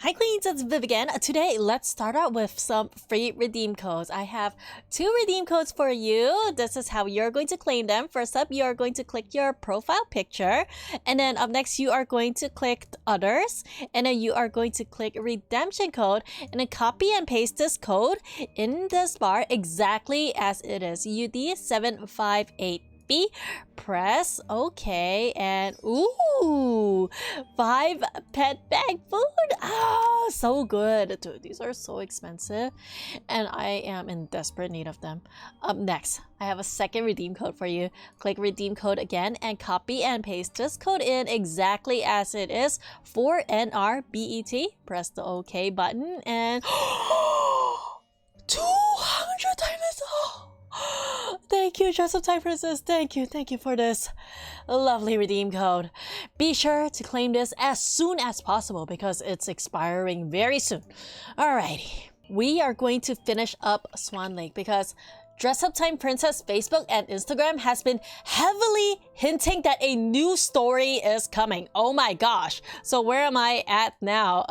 Hi Queens, it's Viv again. Today, let's start out with some free redeem codes. I have 2 redeem codes for you. This is how you're going to claim them. First up, you are going to click your profile picture. And then up next, you are going to click others. And then you are going to click redemption code. And then copy and paste this code in this bar exactly as it is. UD758. Press OK, and ooh, 5 pet bag food. Ah, so good. Dude, these are so expensive and I am in desperate need of them. Up next, I have a second redeem code for you. Click redeem code again and copy and paste this code in exactly as it is for NRBET. Press the OK button and 200 times. Thank you, Dress Up Time Princess. Thank you for this lovely redeem code. Be sure to claim this as soon as possible because it's expiring very soon. Alrighty, we are going to finish up Swan Lake because Dress Up Time Princess Facebook and Instagram has been heavily hinting that a new story is coming. Oh my gosh. So where am I at now?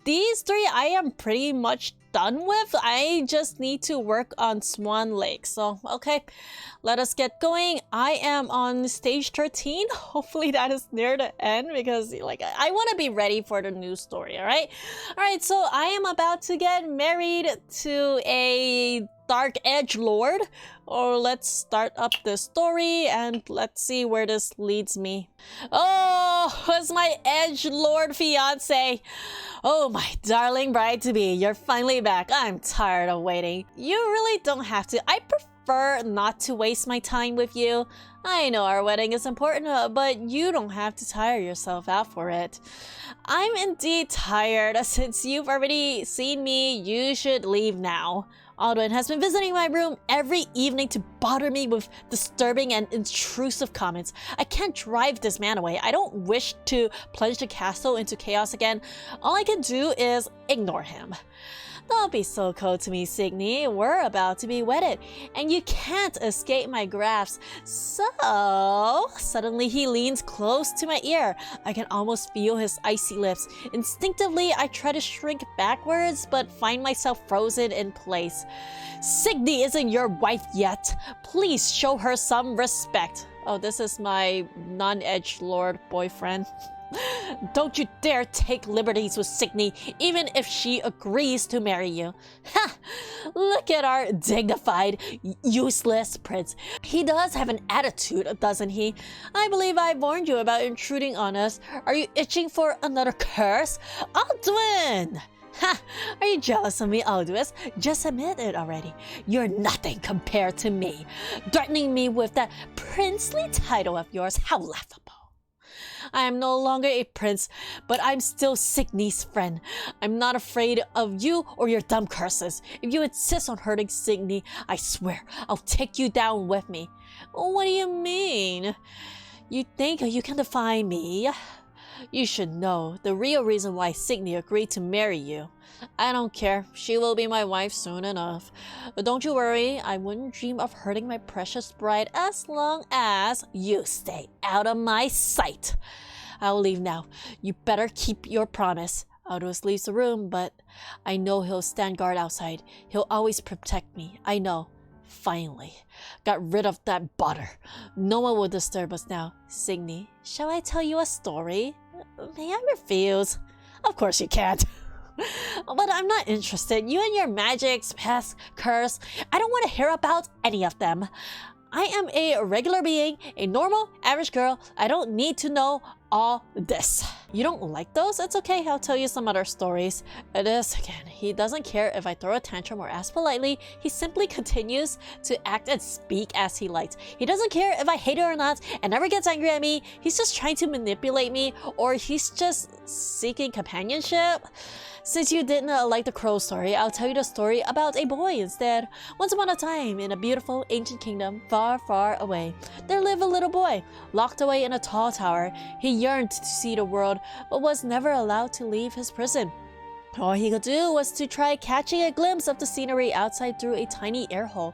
These 3 I am pretty much done with. I just need to work on Swan Lake. So, okay, let us get going. I am on stage 13. Hopefully that is near the end because I want to be ready for the new story, all right? All right, so I am about to get married to a dark edge lord. Or let's start up the story and let's see where this leads me. Oh, it's my edge lord fiance. Oh, my darling bride-to-be, you're finally back. I'm tired of waiting. You really don't have to. I prefer not to waste my time with you. I know our wedding is important, but you don't have to tire yourself out for it. I'm indeed tired. Since you've already seen me, you should leave now. Aldwin has been visiting my room every evening to bother me with disturbing and intrusive comments. I can't drive this man away. I don't wish to plunge the castle into chaos again. All I can do is ignore him. Don't be so cold to me, Signy. We're about to be wedded, and you can't escape my grasp. So, suddenly he leans close to my ear. I can almost feel his icy lips. Instinctively, I try to shrink backwards, but find myself frozen in place. Signy isn't your wife yet. Please show her some respect. Oh, this is my non-edgelord boyfriend. Don't you dare take liberties with Signy, even if she agrees to marry you. Ha! Look at our dignified, useless prince. He does have an attitude, doesn't he? I believe I warned you about intruding on us. Are you itching for another curse? Aldwin! Ha! Are you jealous of me, Aldous? Just admit it already. You're nothing compared to me. Threatening me with that princely title of yours, how laughable. I am no longer a prince, but I'm still Signy's friend. I'm not afraid of you or your dumb curses. If you insist on hurting Signy, I swear I'll take you down with me. What do you mean? You think you can defy me? You should know the real reason why Signy agreed to marry you. I don't care. She will be my wife soon enough. But don't you worry, I wouldn't dream of hurting my precious bride as long as you stay out of my sight. I'll leave now. You better keep your promise. Aldous leaves the room, but I know he'll stand guard outside. He'll always protect me. I know. Finally. Got rid of that bother. No one will disturb us now. Signy, shall I tell you a story? May I refuse? Of course you can't. But I'm not interested. You and your magics, pests, curse. I don't want to hear about any of them. I am a regular being, a normal, average girl. I don't need to know all this. You don't like those? It's okay, I'll tell you some other stories. It is, again, he doesn't care if I throw a tantrum or ask politely. He simply continues to act and speak as he likes. He doesn't care if I hate it or not and never gets angry at me. He's just trying to manipulate me, or he's just seeking companionship. Since you didn't like the crow story, I'll tell you the story about a boy instead. Once upon a time, in a beautiful ancient kingdom far, far away, there lived a little boy, locked away in a tall tower. He yearned to see the world, but was never allowed to leave his prison. All he could do was to try catching a glimpse of the scenery outside through a tiny air hole.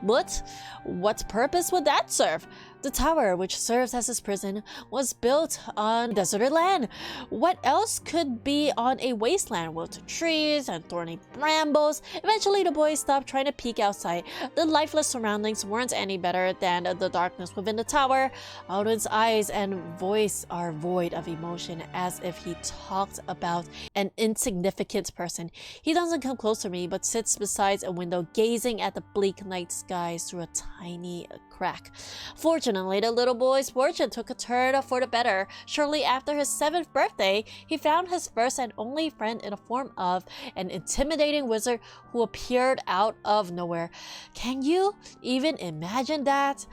But what purpose would that serve? The tower, which serves as his prison, was built on deserted land. What else could be on a wasteland with trees and thorny brambles? Eventually, the boys stopped trying to peek outside. The lifeless surroundings weren't any better than the darkness within the tower. Alduin's eyes and voice are void of emotion, as if he talked about an insignificant person. He doesn't come close to me, but sits beside a window, gazing at the bleak night skies through a tiny crack. Fortunately, the little boy's fortune took a turn for the better. Shortly after his 7th birthday, he found his first and only friend in the form of an intimidating wizard who appeared out of nowhere. Can you even imagine that?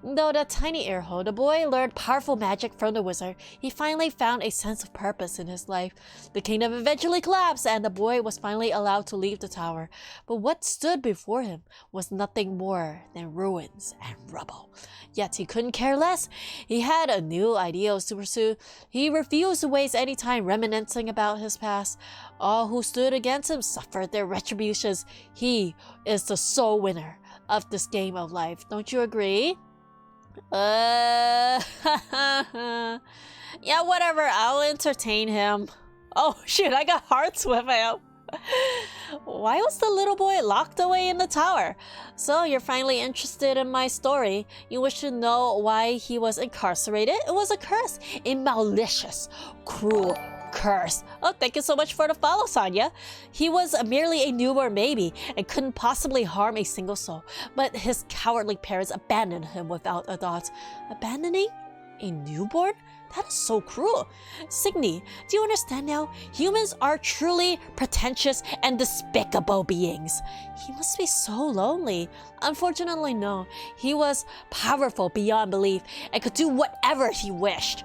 Though the tiny air hole, the boy learned powerful magic from the wizard. He finally found a sense of purpose in his life. The kingdom eventually collapsed, and the boy was finally allowed to leave the tower. But what stood before him was nothing more than ruins and rubble. Yet he couldn't care less. He had a new ideal to pursue. He refused to waste any time reminiscing about his past. All who stood against him suffered their retributions. He is the sole winner of this game of life. Don't you agree? Yeah, whatever. I'll entertain him. Oh, shoot, I got hearts with him. Why was the little boy locked away in the tower? So you're finally interested in my story. You wish to know why he was incarcerated? It was a curse. A malicious, cruel curse. Oh, thank you so much for the follow, Sonia. He was merely a newborn baby and couldn't possibly harm a single soul. But his cowardly parents abandoned him without a thought. Abandoning a newborn? That is so cruel. Signy, do you understand now? Humans are truly pretentious and despicable beings. He must be so lonely. Unfortunately, no. He was powerful beyond belief and could do whatever he wished.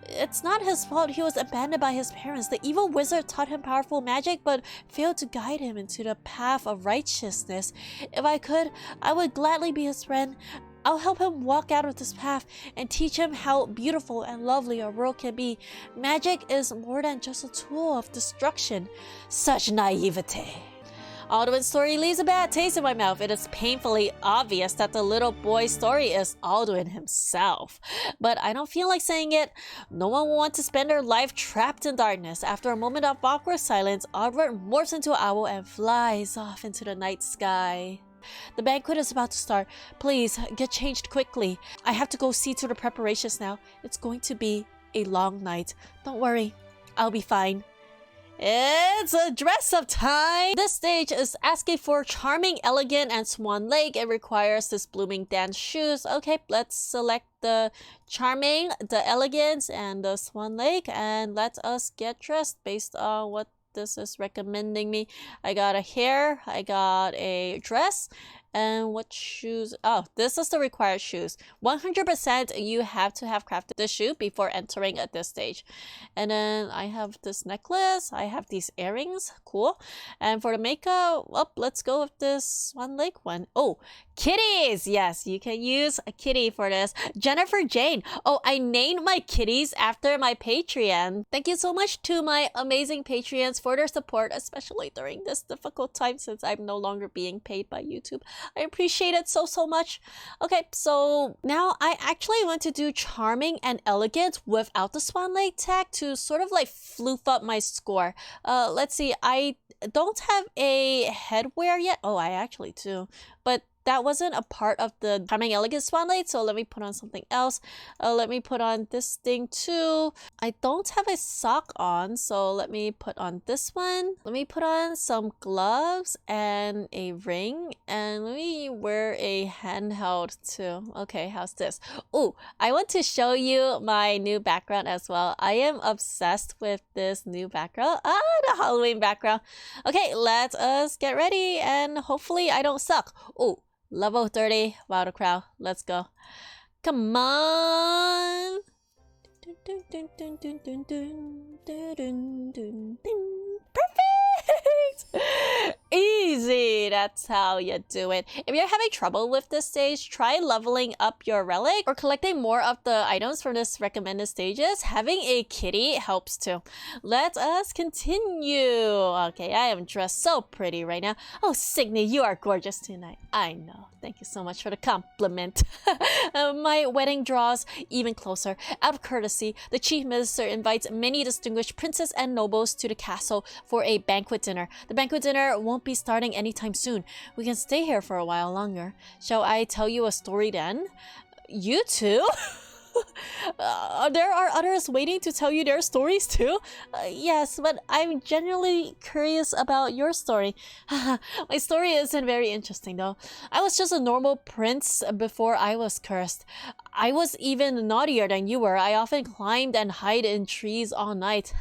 It's not his fault he was abandoned by his parents. The evil wizard taught him powerful magic but failed to guide him into the path of righteousness. If I could, I would gladly be his friend. I'll help him walk out of this path and teach him how beautiful and lovely our world can be. Magic is more than just a tool of destruction. Such naivete. Alduin's story leaves a bad taste in my mouth. It is painfully obvious that the little boy's story is Alduin himself. But I don't feel like saying it. No one will want to spend their life trapped in darkness. After a moment of awkward silence, Alduin morphs into an owl and flies off into the night sky. The banquet is about to start. Please, get changed quickly. I have to go see to the preparations now. It's going to be a long night. Don't worry, I'll be fine. It's a dress-up time! This stage is asking for charming, elegant, and Swan Lake. It requires this blooming dance shoes. Okay, let's select the charming, the elegance, and the Swan Lake, and let us get dressed based on what this is recommending me. I got a hair, I got a dress, and what shoes? Oh, this is the required shoes. 100% you have to have crafted this shoe before entering at this stage. And then I have this necklace, I have these earrings, cool. And for the makeup, well, let's go with this Swan Lake one. Oh, kitties! Yes, you can use a kitty for this. Jennifer Jane. Oh, I named my kitties after my Patreon. Thank you so much to my amazing Patreons for their support, especially during this difficult time since I'm no longer being paid by YouTube. I appreciate it so much. Okay, so now I actually want to do charming and elegant without the Swan Lake tag to sort of like floof up my score. Let's see, I don't have a headwear yet. Oh, I actually do, but that wasn't a part of the charming elegant Swan Lake, so let me put on something else. Let me put on this thing too. I don't have a sock on, so let me put on this one. Let me put on some gloves and a ring, and let me wear a handheld too. Okay, how's this? Oh, I want to show you my new background as well. I am obsessed with this new background. The Halloween background. Okay, let us get ready and hopefully I don't suck. Oh, level 30. Wow, the crowd. Let's go. Come on. Perfect. Easy. That's how you do it. If you're having trouble with this stage, try leveling up your relic or collecting more of the items from this recommended stages. Having a kitty helps too. Let us continue. Okay, I am dressed so pretty right now. Oh, Signy, you are gorgeous tonight. I know. thank you so much for the compliment. My wedding draws even closer. Out of courtesy, the chief minister invites many distinguished princes and nobles to the castle for a banquet dinner. The banquet dinner won't be starting anytime soon. We can stay here for a while longer. Shall I tell you a story then? You too? There are others waiting to tell you their stories too? Yes, but I'm genuinely curious about your story. My story isn't very interesting though. I was just a normal prince before I was cursed. I was even naughtier than you were. I often climbed and hid in trees all night.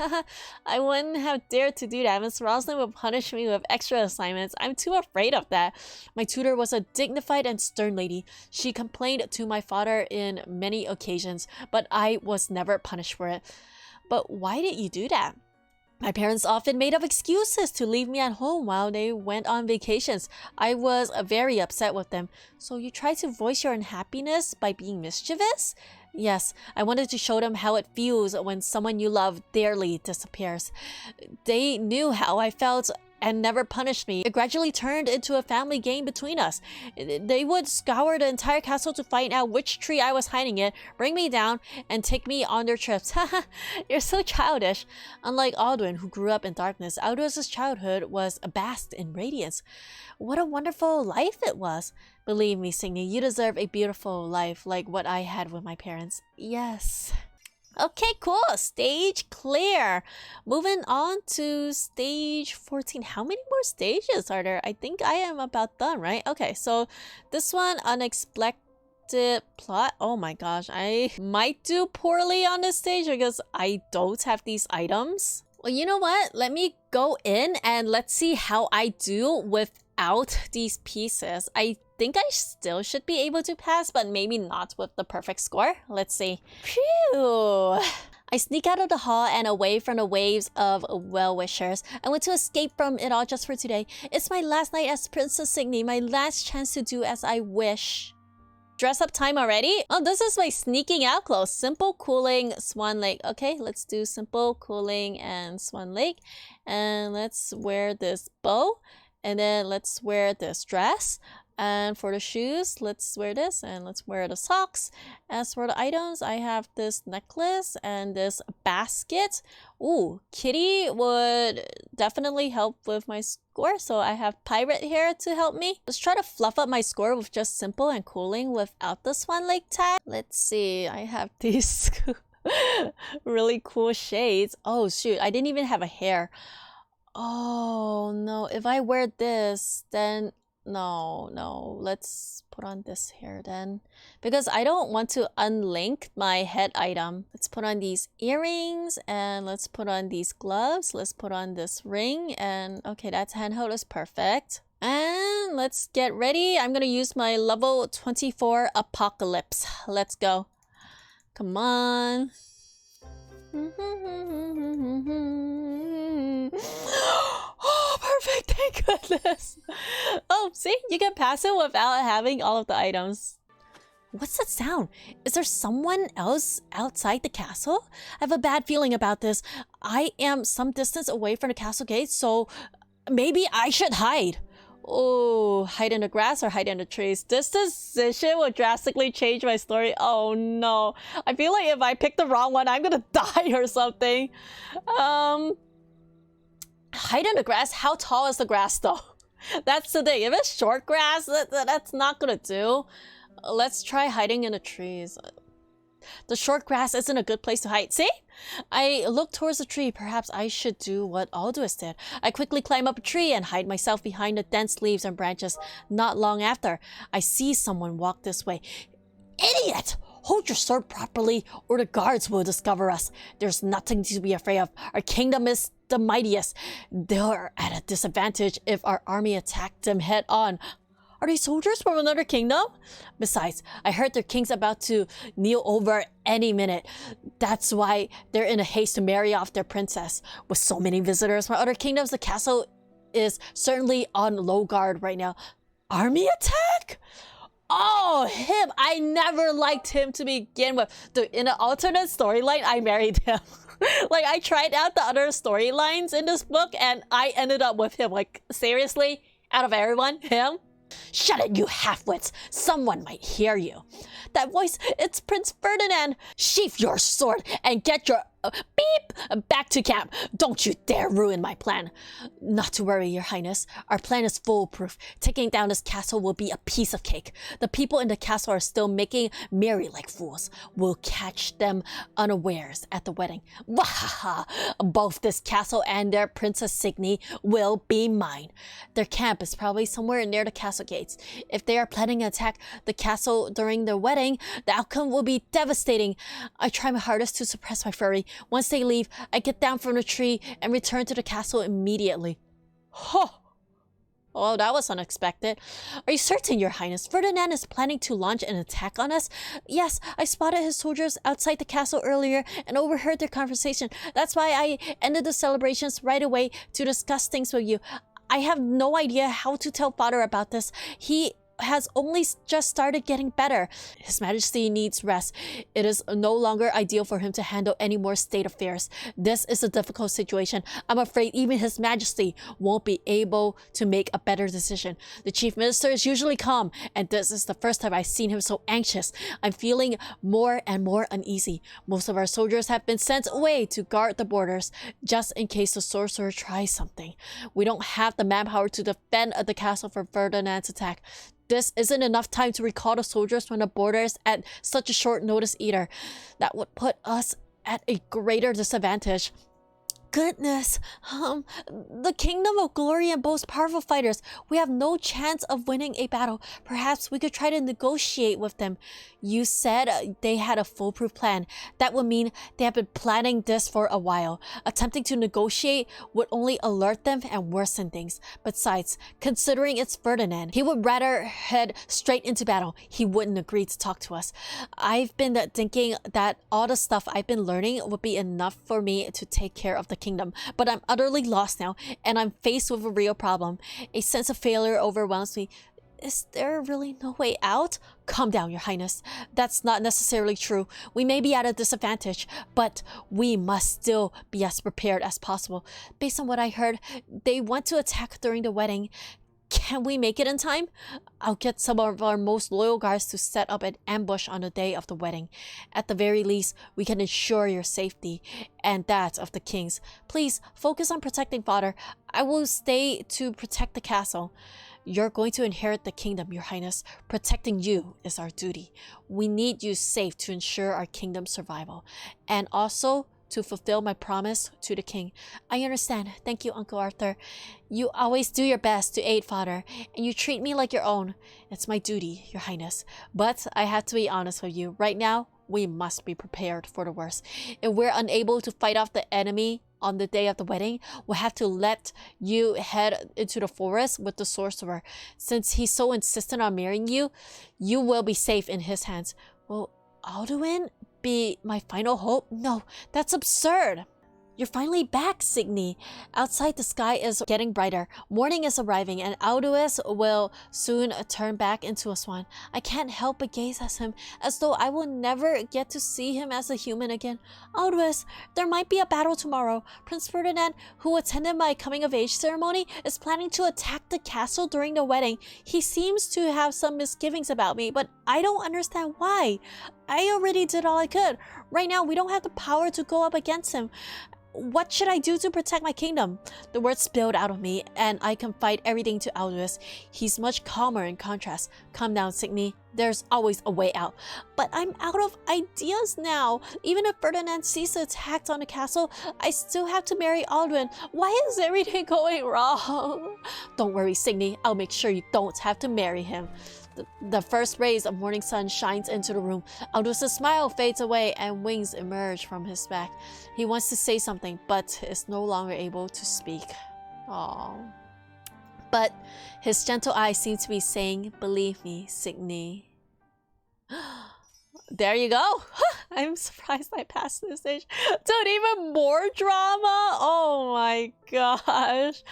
I wouldn't have dared to do that. Miss Roslyn would punish me with extra assignments. I'm too afraid of that. My tutor was a dignified and stern lady. She complained to my father in many occasions, but I was never punished for it. But why did you do that? My parents often made up excuses to leave me at home while they went on vacations. I was very upset with them. So you tried to voice your unhappiness by being mischievous? Yes, I wanted to show them how it feels when someone you love dearly disappears. They knew how I felt and never punished me. It gradually turned into a family game between us. They would scour the entire castle to find out which tree I was hiding in, bring me down, and take me on their trips. Haha, you're so childish. Unlike Aldwin, who grew up in darkness, Aldous' childhood was basked in radiance. What a wonderful life it was. Believe me, Signy, you deserve a beautiful life like what I had with my parents. Yes. Okay, cool. Stage clear. Moving on to stage 14. How many more stages are there? I think I am about done, right? Okay, so this one, unexpected plot. Oh my gosh, I might do poorly on this stage because I don't have these items. Well, you know what? Let me go in and let's see how I do without these pieces. I think I still should be able to pass, but maybe not with the perfect score. Let's see. Phew. I sneak out of the hall and away from the waves of well-wishers. I want to escape from it all just for today. It's my last night as Princess Signy, my last chance to do as I wish. Dress up time already? Oh, this is my sneaking out clothes. Simple, cooling, Swan Lake. Okay, let's do simple, cooling, and Swan Lake. And let's wear this bow. And then let's wear this dress. And for the shoes, let's wear this and let's wear the socks. As for the items, I have this necklace and this basket. Ooh, kitty would definitely help with my score. So I have pirate hair to help me. Let's try to fluff up my score with just simple and cooling without the Swan Lake tag. Let's see, I have these really cool shades. Oh shoot, I didn't even have a hair. Oh no, if I wear this, then no, let's put on this hair then. Because I don't want to unlink my head item. Let's put on these earrings and let's put on these gloves. Let's put on this ring and okay, that's handheld is perfect. And let's get ready. I'm gonna use my level 24 Apocalypse. Let's go. Come on. Oh, perfect. Thank goodness. Oh, see? You can pass it without having all of the items. What's that sound? Is there someone else outside the castle? I have a bad feeling about this. I am some distance away from the castle gate, so maybe I should hide. Oh, hide in the grass or hide in the trees? This decision will drastically change my story. Oh no. I feel like if I pick the wrong one, I'm gonna die or something. Hide in the grass? How tall is the grass though? That's the thing. If it's short grass, that's not gonna do. Let's try hiding in the trees. The short grass isn't a good place to hide. See? I look towards the tree. Perhaps I should do what Aldous did. I quickly climb up a tree and hide myself behind the dense leaves and branches. Not long after, I see someone walk this way. Idiot! Hold your sword properly or the guards will discover us. There's nothing to be afraid of. Our kingdom is the mightiest. They're at a disadvantage if our army attacked them head on. Are they soldiers from another kingdom? Besides, I heard their king's about to kneel over any minute. That's why they're in a haste to marry off their princess. With so many visitors from other kingdoms, the castle is certainly on low guard right now. Army attack? Oh, him! I never liked him to begin with. In an alternate storyline, I married him. Like, I tried out the other storylines in this book, and I ended up with him. Like, seriously? Out of everyone? Him? Shut it, you half-wits! Someone might hear you. That voice, it's Prince Ferdinand! Sheath your sword and get your beep back to camp. Don't you dare ruin my plan. Not to worry, your highness. Our plan is foolproof. Taking down this castle will be a piece of cake. The people in the castle are still making merry like fools. We'll catch them unawares at the wedding. Wahaha! Both this castle and their Princess Signy will be mine. Their camp is probably somewhere near the castle gates. If they are planning an attack the castle during their wedding, the outcome will be devastating. I try my hardest to suppress my fury. Once they leave, I get down from the tree and return to the castle immediately. Huh. Oh, that was unexpected. Are you certain, your highness? Ferdinand is planning to launch an attack on us? Yes, I spotted his soldiers outside the castle earlier and overheard their conversation. That's why I ended the celebrations right away to discuss things with you. I have no idea how to tell father about this. He has only just started getting better. His Majesty needs rest. It is no longer ideal for him to handle any more state affairs. This is a difficult situation. I'm afraid even His Majesty won't be able to make a better decision. The Chief Minister is usually calm, and this is the first time I've seen him so anxious. I'm feeling more and more uneasy. Most of our soldiers have been sent away to guard the borders, just in case the sorcerer tries something. We don't have the manpower to defend the castle from Ferdinand's attack. This isn't enough time to recall the soldiers from the borders at such a short notice either. That would put us at a greater disadvantage. Goodness, the Kingdom of Glory and boasts powerful fighters. We have no chance of winning a battle. Perhaps we could try to negotiate with them. You said they had a foolproof plan. That would mean they have been planning this for a while. Attempting to negotiate would only alert them and worsen things. Besides, considering it's Ferdinand, he would rather head straight into battle. He wouldn't agree to talk to us. I've been thinking that all the stuff I've been learning would be enough for me to take care of the kingdom, but I'm utterly lost now, and I'm faced with a real problem. A sense of failure overwhelms me. Is there really no way out? Calm down, your highness. That's not necessarily true. We may be at a disadvantage, but we must still be as prepared as possible. Based on what I heard, they want to attack during the wedding. Can we make it in time? I'll get some of our most loyal guards to set up an ambush on the day of the wedding. At the very least, we can ensure your safety and that of the king's. Please focus on protecting father. I will stay to protect the castle. You're going to inherit the kingdom, your highness. Protecting you is our duty. We need you safe to ensure our kingdom's survival. And also to fulfill my promise to the king. I understand. Thank you, Uncle Arthur. You always do your best to aid father, and you treat me like your own. It's my duty, your highness. But I have to be honest with you. Right now, we must be prepared for the worst. If we're unable to fight off the enemy on the day of the wedding, we'll have to let you head into the forest with the sorcerer. Since he's so insistent on marrying you, you will be safe in his hands. Will Alduin be my final hope? No, that's absurd. You're finally back, Signy. Outside, the sky is getting brighter. Morning is arriving, and Alduin will soon turn back into a swan. I can't help but gaze at him, as though I will never get to see him as a human again. Alduin, there might be a battle tomorrow. Prince Ferdinand, who attended my coming-of-age ceremony, is planning to attack the castle during the wedding. He seems to have some misgivings about me, but I don't understand why. I already did all I could. Right now, we don't have the power to go up against him. What should I do to protect my kingdom? The words spilled out of me, and I confide everything to Alduin. He's much calmer in contrast. Calm down, Signy. There's always a way out. But I'm out of ideas now. Even if Ferdinand sees the attacks on the castle, I still have to marry Alduin. Why is everything going wrong? Don't worry, Signy. I'll make sure you don't have to marry him. The first rays of morning sun shines into the room. Alduin's smile fades away and wings emerge from his back. He wants to say something, but is no longer able to speak. Aww. But his gentle eyes seem to be saying, believe me, Signy. There you go. I'm surprised I passed this stage. Dude, even more drama? Oh my gosh.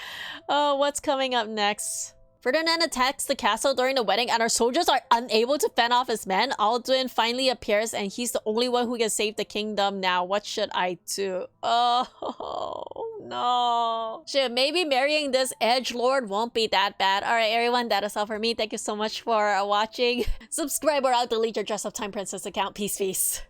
Oh, what's coming up next? Ferdinand attacks the castle during the wedding, and our soldiers are unable to fend off his men. Alduin finally appears, and he's the only one who can save the kingdom now. What should I do? Oh No. Shit, maybe marrying this edgelord won't be that bad. Alright, everyone, that is all for me. Thank you so much for watching. Subscribe or I'll delete your Dress Up Time Princess account. Peace, peace.